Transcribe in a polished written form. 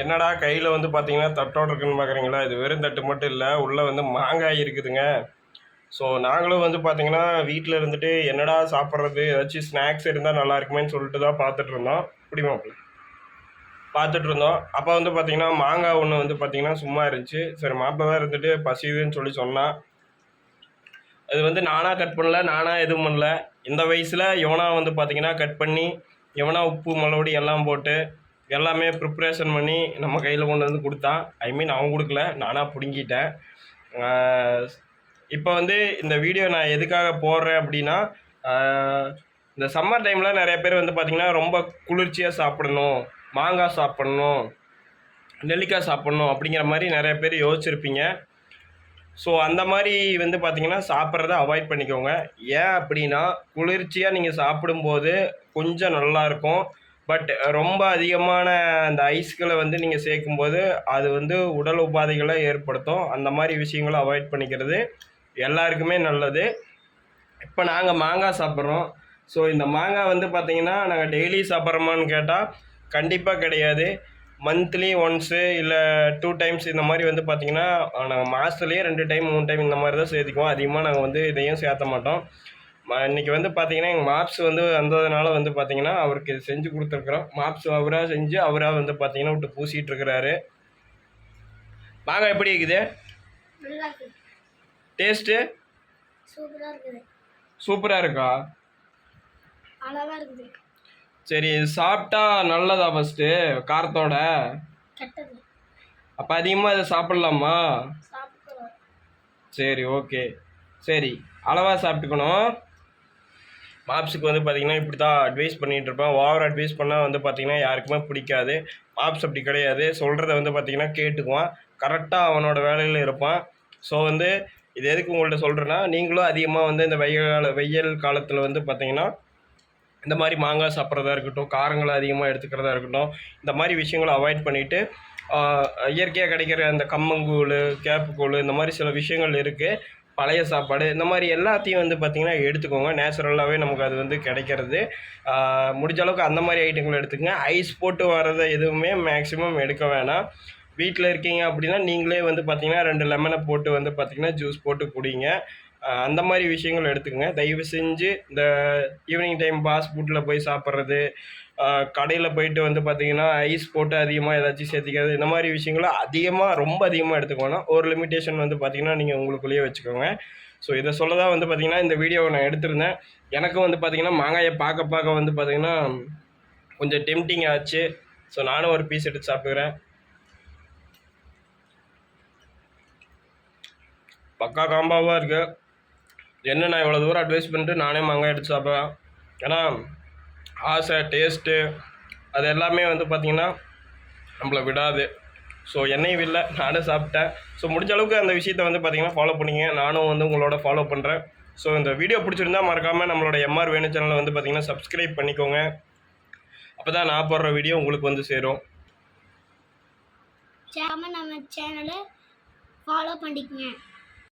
என்னடா கையில் வந்து பார்த்தீங்கன்னா தட்டோடு இருக்குன்னு பார்க்குறீங்களா? இது வெறும் தட்டு மட்டும் இல்லை, உள்ளே வந்து மாங்காய் இருக்குதுங்க. ஸோ நாங்களும் வந்து பார்த்தீங்கன்னா வீட்டில் இருந்துட்டு என்னடா சாப்பிட்றது, ஏதாச்சும் ஸ்நாக்ஸ் இருந்தால் நல்லா இருக்குமேன்னு சொல்லிட்டு தான் பார்த்துட்டு இருந்தோம். இப்படிமா பார்த்துட்டு இருந்தோம். அப்போ வந்து பார்த்தீங்கன்னா மாங்காய் ஒன்று வந்து பார்த்தீங்கன்னா சும்மா இருந்துச்சு. சரி மாப்பிள்ளை தான் இருந்துட்டு பசியுதுன்னு சொல்லி சொன்னான். அது வந்து நானாக கட் பண்ணல, நானாக எதுவும் பண்ணல. இந்த வயசில் இவனா வந்து பார்த்தீங்கன்னா கட் பண்ணி, இவனா உப்பு மிளகுடி எல்லாம் போட்டு எல்லாமே ப்ரிப்ரேஷன் பண்ணி நம்ம கையில் கொண்டு வந்து கொடுத்தான். ஐ மீன் அவன் கொடுக்கல, நானாக பிடுங்கிட்டேன். இப்போ வந்து இந்த வீடியோ நான் எதுக்காக போடுறேன் அப்படின்னா, இந்த சம்மர் டைமில் நிறைய பேர் வந்து பார்த்திங்கன்னா ரொம்ப குளிர்ச்சியாக சாப்பிடணும், மாங்காய் சாப்பிட்ணும், நெல்லிக்காய் சாப்பிட்ணும் அப்படிங்கிற மாதிரி நிறைய பேர் யோசிச்சிருப்பீங்க. ஸோ அந்த மாதிரி வந்து பார்த்திங்கன்னா சாப்பிட்றத அவாய்ட் பண்ணிக்கோங்க. ஏன் அப்படின்னா குளிர்ச்சியாக நீங்கள் சாப்பிடும்போது கொஞ்சம் நல்லாயிருக்கும். பட் ரொம்ப அதிகமான அந்த ஐஸ்களை வந்து நீங்கள் சேர்க்கும்போது அது வந்து உடல் உபாதைகளை ஏற்படுத்தும். அந்த மாதிரி விஷயங்களை அவாய்ட் பண்ணிக்கிறது எல்லாருக்குமே நல்லது. இப்போ நாங்கள் மாங்காய் சாப்பிட்றோம். ஸோ இந்த மாங்காய் வந்து பார்த்திங்கன்னா நாங்கள் டெய்லி சாப்பிட்றோமான்னு கேட்டால் கண்டிப்பாக கிடையாது. மந்த்லி ஒன்ஸு இல்லை 2 டைம்ஸ் இந்த மாதிரி வந்து பார்த்திங்கன்னா நாங்கள் மாதத்துலேயே 2 டைம் 3 டைம் இந்த மாதிரி தான் சேர்த்துக்குவோம். அதிகமாக நாங்கள் வந்து இதையும் சேர்த்த மாட்டோம். இன்றைக்கி வந்து பார்த்திங்கன்னா எங்கள் மாப்ஸ் வந்து வந்ததுனால வந்து பார்த்திங்கன்னா அவருக்கு இது செஞ்சு கொடுத்துருக்குறோம். மாப்ஸ் அவராக செஞ்சு அவராக வந்து பார்த்திங்கன்னா விட்டு பூசிகிட்டு இருக்கிறாரு. மாங்காய் எப்படி இருக்குது? டேஸ்ட்டு சூப்பராக இருக்கா? சரி சாப்பிட்டா நல்லதா? ஃபஸ்ட்டு காரத்தோட அப்போ அதிகமாக இதை சாப்பிட்லாமா? சரி ஓகே. சரி அளவாக சாப்பிட்டுக்கணும். மாப்ஸுக்கு வந்து பார்த்திங்கன்னா இப்படி தான் அட்வைஸ் பண்ணிகிட்டு இருப்பேன். ஓவர் அட்வைஸ் பண்ணால் வந்து பார்த்திங்கன்னா யாருக்குமே பிடிக்காது. மாப்ஸ் அப்படி கிடையாது. சொல்கிறத வந்து பார்த்திங்கன்னா கேட்டுக்குவான். கரெக்டாக அவனோட வேலையில் இருப்பான். ஸோ வந்து இது எதுக்கு உங்கள்கிட்ட சொல்கிறேன்னா, நீங்களும் அதிகமாக வந்து இந்த வெயில் காலத்தில் வந்து பார்த்திங்கன்னா இந்த மாதிரி மாங்காய் சாப்பிட்றதா இருக்கட்டும், காரங்களை அதிகமாக எடுத்துக்கிறதா இருக்கட்டும், இந்த மாதிரி விஷயங்களை அவாய்ட் பண்ணிவிட்டு இயற்கையாக கிடைக்கிற அந்த கம்மங்கூழ், கேப்புக்கூழ் இந்த மாதிரி சில விஷயங்கள் இருக்குது. பழைய சாப்பாடு இந்த மாதிரி எல்லாத்தையும் வந்து பார்த்திங்கன்னா எடுத்துக்கோங்க. நேச்சுரலாகவே நமக்கு அது வந்து கிடைக்கிறது. முடிஞ்ச அளவுக்கு அந்த மாதிரி ஐட்டங்களை எடுத்துக்கங்க. ஐஸ் போட்டு வர்றதை எதுவுமே மேக்ஸிமம் எடுக்க வேணாம். வீட்டில் இருக்கீங்க அப்படின்னா நீங்களே வந்து பார்த்திங்கன்னா 2 லெமனை போட்டு வந்து பார்த்திங்கன்னா ஜூஸ் போட்டு குடிங்க. அந்த மாதிரி விஷயங்கள் எடுத்துக்கங்க. தயவு செஞ்சு இந்த ஈவினிங் டைம் ஃபாஸ்ட் ஃபுட்டில் போய் சாப்பிட்றது, கடையில் போயிட்டு வந்து பார்த்திங்கன்னா ஐஸ் போட்டு அதிகமாக ஏதாச்சும் சேர்த்திக்கிறது, இந்த மாதிரி விஷயங்களை ரொம்ப அதிகமாக எடுத்துக்கணும். ஒரு லிமிட்டேஷன் வந்து பார்த்திங்கன்னா நீங்கள் உங்களுக்குள்ளேயே வச்சுக்கோங்க. ஸோ இதை சொல்ல தான் வந்து பார்த்திங்கன்னா இந்த வீடியோவை நான் எடுத்திருந்தேன். எனக்கும் வந்து பார்த்திங்கன்னா மாங்காயை பார்க்க வந்து பார்த்திங்கன்னா கொஞ்சம் டெம்டிங் ஆச்சு. ஸோ நானும் ஒரு பீஸ் எடுத்து சாப்பிட்டுக்கிறேன். பக்கா காம்பாவாக இருக்குது. என்ன நான் இவ்வளோ தூரம் அட்வைஸ் பண்ணிட்டு நானே மாங்காய் எடுத்து சாப்பிட்றேன். ஏன்னா ஆசை, டேஸ்ட்டு அது எல்லாமே வந்து பார்த்திங்கன்னா நம்மளை விடாது. ஸோ என்னையும் இல்லை, நானும் சாப்பிட்டேன். ஸோ முடிஞ்ச அளவுக்கு அந்த விஷயத்தை வந்து பார்த்திங்கன்னா ஃபாலோ பண்ணிங்க. நானும் வந்து உங்களோட ஃபாலோ பண்ணுறேன். ஸோ இந்த வீடியோ பிடிச்சிருந்தா மறக்காமல் நம்மளோட எம்ஆர் வேணு சேனலை வந்து பார்த்திங்கன்னா சப்ஸ்கிரைப் பண்ணிக்கோங்க. அப்போ தான் நான் போடுற வீடியோ உங்களுக்கு வந்து சேரும். நம்ம சேனலை ஃபாலோ பண்ணிக்கோங்க.